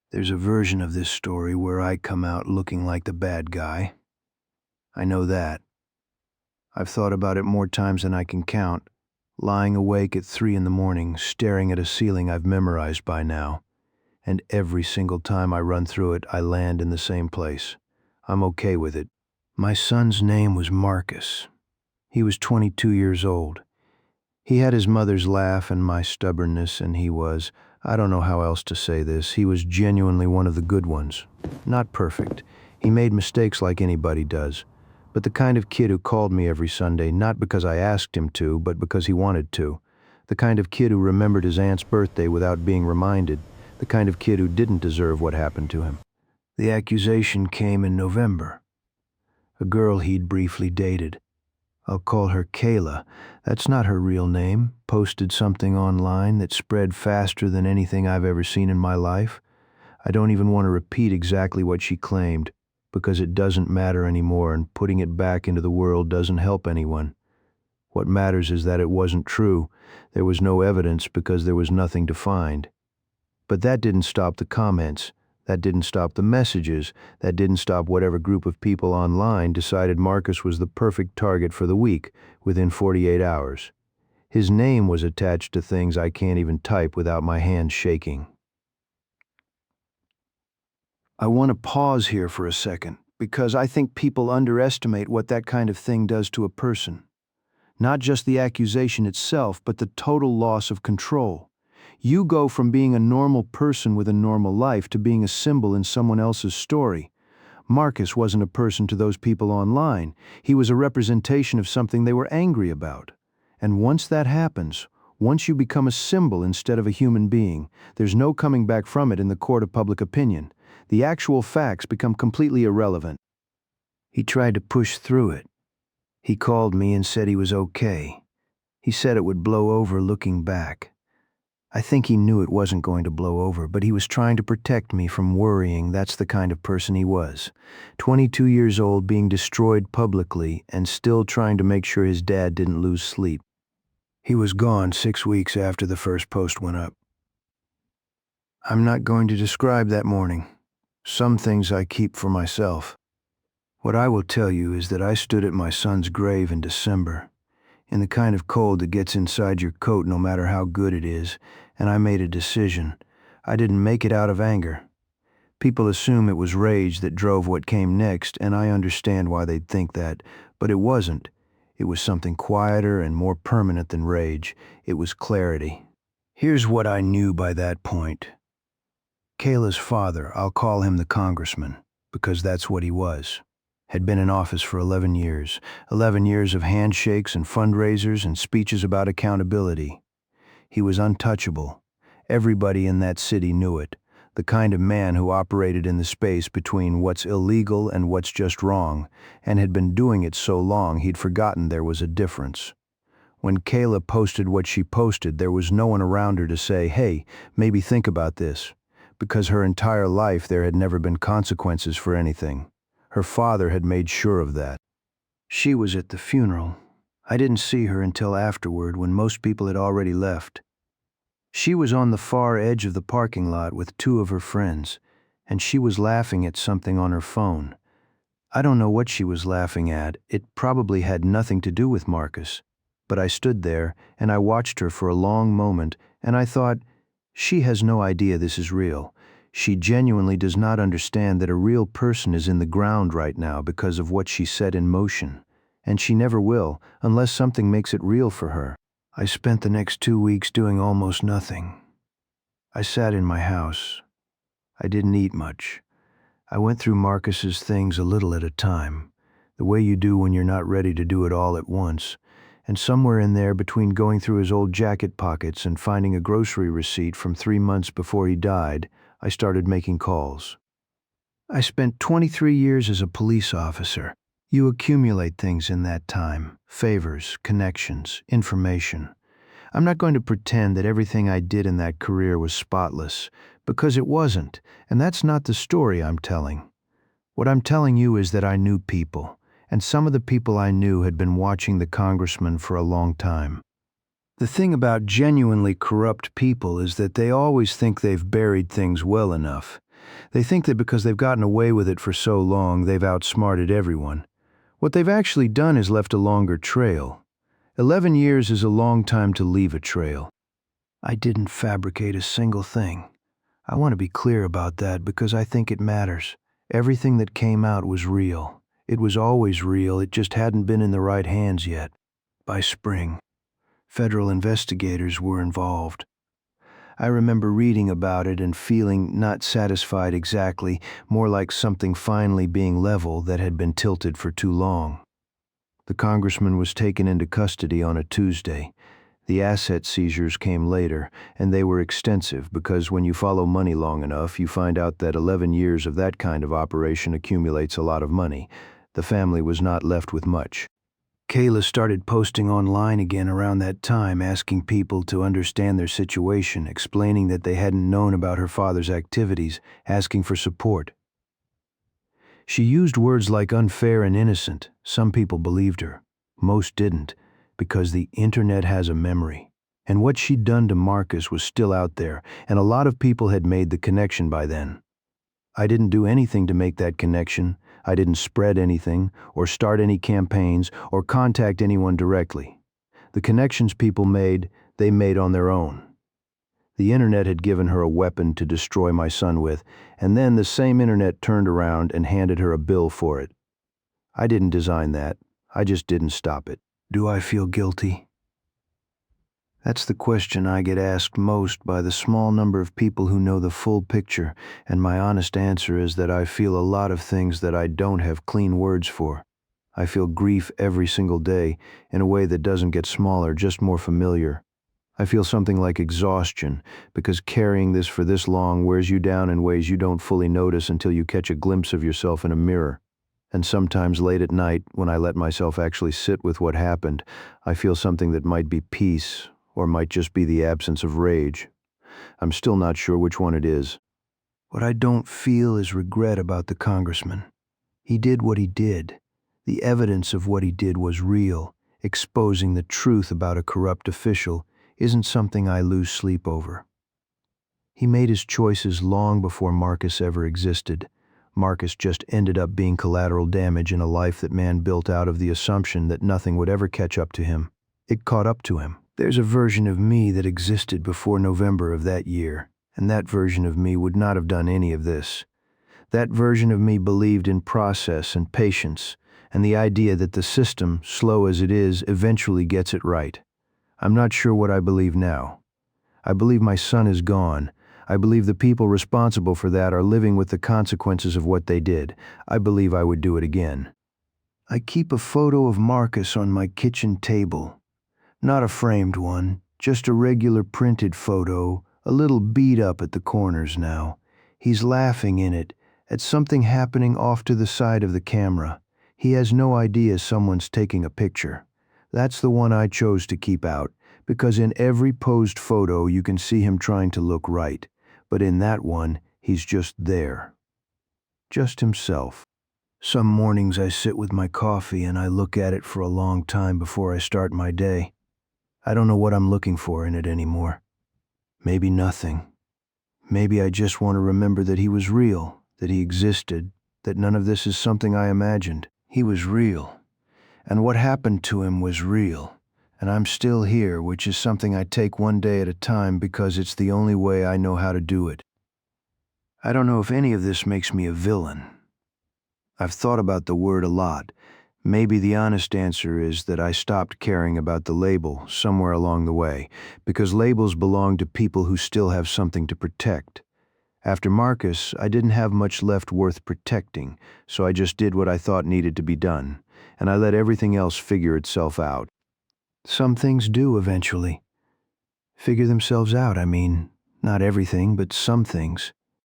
There's a version of this story where I come out looking like the bad guy. I know that. I've thought about it more times than I can count, lying awake at 3 in the morning, staring at a ceiling I've memorized by now. And every single time I run through it, I land in the same place. I'm okay with it. My son's name was Marcus. He was 22 years old. He had his mother's laugh and my stubbornness, and I don't know how else to say this, he was genuinely one of the good ones. Not perfect. He made mistakes like anybody does. But the kind of kid who called me every Sunday, not because I asked him to, but because he wanted to. The kind of kid who remembered his aunt's birthday without being reminded. The kind of kid who didn't deserve what happened to him. The accusation came in November. A girl he'd briefly dated. I'll call her Kayla. That's not her real name. Posted something online that spread faster than anything I've ever seen in my life. I don't even want to repeat exactly what she claimed, because it doesn't matter anymore, and putting it back into the world doesn't help anyone. What matters is that it wasn't true. There was no evidence because there was nothing to find. But that didn't stop the comments. That didn't stop the messages. That didn't stop whatever group of people online decided Marcus was the perfect target for the week within 48 hours. His name was attached to things I can't even type without my hands shaking. I want to pause here for a second, because I think people underestimate what that kind of thing does to a person. Not just the accusation itself, but the total loss of control. You go from being a normal person with a normal life to being a symbol in someone else's story. Marcus wasn't a person to those people online. He was a representation of something they were angry about. And once that happens, once you become a symbol instead of a human being, there's no coming back from it in the court of public opinion. The actual facts become completely irrelevant. He tried to push through it. He called me and said he was okay. He said it would blow over looking back. I think he knew it wasn't going to blow over, but he was trying to protect me from worrying. That's the kind of person he was. 22 years old, being destroyed publicly, and still trying to make sure his dad didn't lose sleep. He was gone 6 weeks after the first post went up. I'm not going to describe that morning. Some things I keep for myself. What I will tell you is that I stood at my son's grave in December, in the kind of cold that gets inside your coat no matter how good it is, and I made a decision. I didn't make it out of anger. People assume it was rage that drove what came next, and I understand why they'd think that, but it wasn't. It was something quieter and more permanent than rage. It was clarity. Here's what I knew by that point. Kayla's father, I'll call him the Congressman, because that's what he was, had been in office for 11 years. 11 years of handshakes and fundraisers and speeches about accountability. He was untouchable. Everybody in that city knew it. The kind of man who operated in the space between what's illegal and what's just wrong, and had been doing it so long he'd forgotten there was a difference. When Kayla posted what she posted, there was no one around her to say, hey, maybe think about this, because her entire life there had never been consequences for anything. Her father had made sure of that. She was at the funeral. I didn't see her until afterward, when most people had already left. She was on the far edge of the parking lot with 2 of her friends, and she was laughing at something on her phone. I don't know what she was laughing at. It probably had nothing to do with Marcus. But I stood there, and I watched her for a long moment, and I thought, she has no idea this is real. She genuinely does not understand that a real person is in the ground right now because of what she set in motion. And she never will, unless something makes it real for her. I spent the next 2 weeks doing almost nothing. I sat in my house. I didn't eat much. I went through Marcus's things a little at a time, the way you do when you're not ready to do it all at once. And somewhere in there, between going through his old jacket pockets and finding a grocery receipt from 3 months before he died, I started making calls. I spent 23 years as a police officer. You accumulate things in that time: favors, connections, information. I'm not going to pretend that everything I did in that career was spotless, because it wasn't, and that's not the story I'm telling. What I'm telling you is that I knew people, and some of the people I knew had been watching the Congressman for a long time. The thing about genuinely corrupt people is that they always think they've buried things well enough. They think that because they've gotten away with it for so long, they've outsmarted everyone. What they've actually done is left a longer trail. 11 years is a long time to leave a trail. I didn't fabricate a single thing. I want to be clear about that because I think it matters. Everything that came out was real. It was always real, it just hadn't been in the right hands yet. By spring, federal investigators were involved. I remember reading about it and feeling not satisfied exactly, more like something finally being level that had been tilted for too long. The congressman was taken into custody on a Tuesday. The asset seizures came later, and they were extensive because when you follow money long enough, you find out that 11 years of that kind of operation accumulates a lot of money. The family was not left with much. Kayla started posting online again around that time, asking people to understand their situation, explaining that they hadn't known about her father's activities, asking for support. She used words like unfair and innocent. Some people believed her. Most didn't, because the internet has a memory. And what she'd done to Marcus was still out there, and a lot of people had made the connection by then. I didn't do anything to make that connection. I didn't spread anything, or start any campaigns, or contact anyone directly. The connections people made, they made on their own. The internet had given her a weapon to destroy my son with, and then the same internet turned around and handed her a bill for it. I didn't design that. I just didn't stop it. Do I feel guilty? That's the question I get asked most by the small number of people who know the full picture, and my honest answer is that I feel a lot of things that I don't have clean words for. I feel grief every single day, in a way that doesn't get smaller, just more familiar. I feel something like exhaustion, because carrying this for this long wears you down in ways you don't fully notice until you catch a glimpse of yourself in a mirror. And sometimes late at night, when I let myself actually sit with what happened, I feel something that might be peace, or might just be the absence of rage. I'm still not sure which one it is. What I don't feel is regret about the congressman. He did what he did. The evidence of what he did was real. Exposing the truth about a corrupt official isn't something I lose sleep over. He made his choices long before Marcus ever existed. Marcus just ended up being collateral damage in a life that man built out of the assumption that nothing would ever catch up to him. It caught up to him. There's a version of me that existed before November of that year, and that version of me would not have done any of this. That version of me believed in process and patience, and the idea that the system, slow as it is, eventually gets it right. I'm not sure what I believe now. I believe my son is gone. I believe the people responsible for that are living with the consequences of what they did. I believe I would do it again. I keep a photo of Marcus on my kitchen table. Not a framed one, just a regular printed photo, a little beat up at the corners now. He's laughing in it, at something happening off to the side of the camera. He has no idea someone's taking a picture. That's the one I chose to keep out, because in every posed photo you can see him trying to look right. But in that one, he's just there. Just himself. Some mornings I sit with my coffee and I look at it for a long time before I start my day. I don't know what I'm looking for in it anymore. Maybe nothing. Maybe I just want to remember that he was real, that he existed, that none of this is something I imagined. He was real. And what happened to him was real. And I'm still here, which is something I take one day at a time because it's the only way I know how to do it. I don't know if any of this makes me a villain. I've thought about the word a lot. Maybe the honest answer is that I stopped caring about the label somewhere along the way, because labels belong to people who still have something to protect. After Marcus, I didn't have much left worth protecting, so I just did what I thought needed to be done, and I let everything else figure itself out. Some things do eventually. Figure themselves out, I mean. Not everything, but some things.